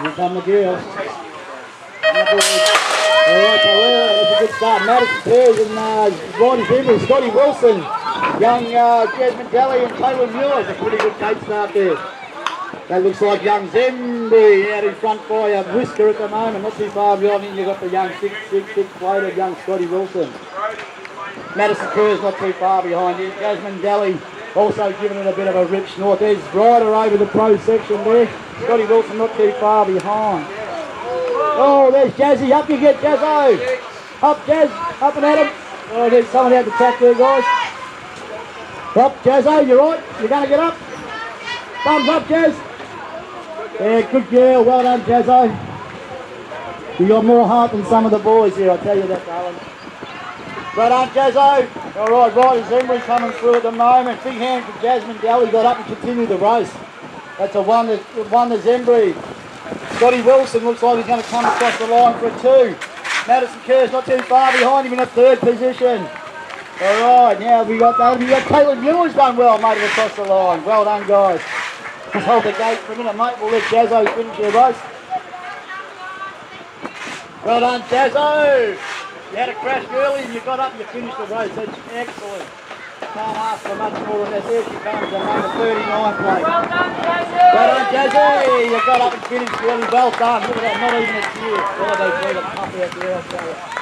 Here come the girls. Alright, so that's a good start. Madison Pears and Ronnie Zimmer, Scotty Wilson, young Jasmine Daly and Taylor Muir. It's a pretty good gate start there. That looks like young Zimby out in front by a whisker at the moment, not too far behind him. You've got the young 6'6" plated young Scotty Wilson. Madison Kerr's not too far behind him. Jasmine Daly also giving it a bit of a rip snort. There's Ryder over the pro section there. Scotty Wilson not too far behind. Oh, there's Jazzy. Up you get, Jazzo. Up, Jazz. Up and at him. Oh, there's someone out the track there, guys. Up, Jazzo. You right? You're going to get up? Thumbs up, Jazz. Yeah, good girl. Well done, Jazzo. You got more heart than some of the boys here, I'll tell you that, darling. Well done, Jazzo. All right, Ryder Zembry coming through at the moment. Big hand for Jasmine Daly. Got up and continued the race. That's a one to Zembry. Scotty Wilson looks like he's going to come across the line for a 2. Madison Kerr's not too far behind him in a 3rd position. All right, now we got that. We got Caitlin Muir's done well, made it across the line. Well done, guys. Just hold the gate for a minute, mate. We'll let Jazzo finish their race. Well done, Jazzo. You had a crash early and you got up and you finished the race. That's excellent. Can't ask for much more than that. There she comes, the number 39 plate. Well done, Jazzy! Well done, Jazzy! You got up and finished really well done. Look at that, not even a tear. Oh, they played a puppy out there, I'll tell you.